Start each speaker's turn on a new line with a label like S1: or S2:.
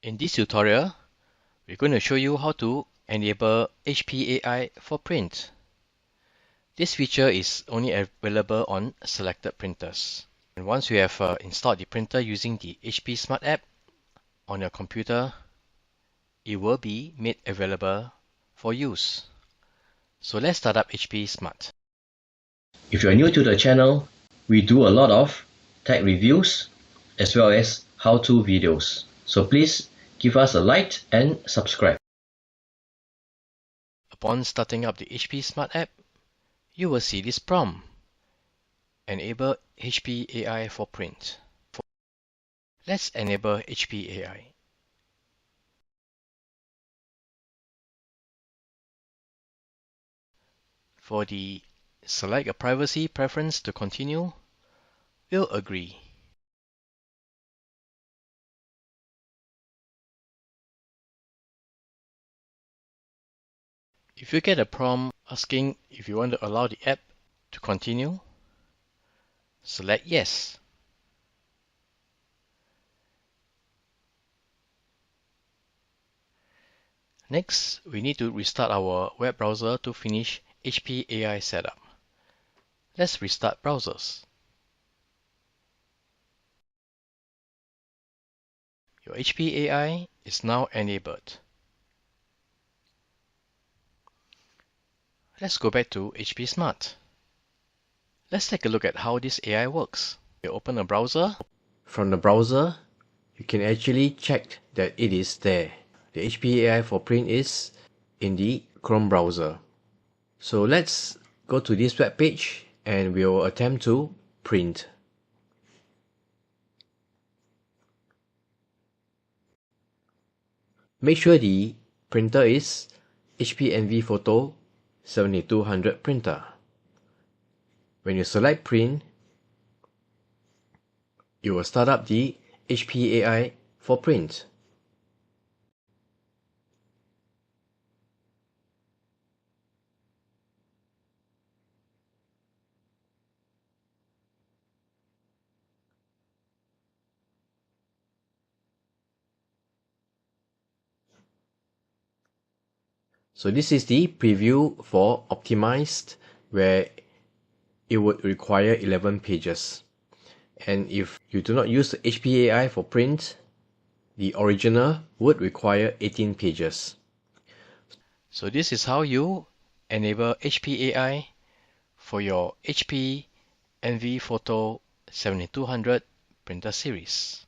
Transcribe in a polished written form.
S1: In this tutorial, we're going to show you how to enable HP AI for print. This feature is only available on selected printers. And once you have installed the printer using the HP Smart app on your computer, it will be made available for use. So let's start up HP Smart.
S2: If you are new to the channel, we do a lot of tech reviews as well as how-to videos. So please give us a like and subscribe.
S1: Upon starting up the HP Smart app, you will see this prompt. Enable HP AI for print. Let's enable HP AI. For the select a privacy preference to continue, we'll agree. If you get a prompt asking if you want to allow the app to continue, select yes. Next, we need to restart our web browser to finish HP AI setup. Let's restart browsers. Your HP AI is now enabled. Let's go back to HP Smart. Let's take a look at how this AI works. You open a browser.
S3: From the browser, you can actually check that it is there. The HP AI for print is in the Chrome browser. So let's go to this web page and we'll attempt to print. Make sure the printer is HP Envy Photo 7200 printer. When you select print, it will start up the HP AI for print. So this is the preview for optimized, where it would require 11 pages. And if you do not use the HP AI for print, the original would require 18 pages.
S1: So this is how you enable HP AI for your HP Envy Photo 7200 printer series.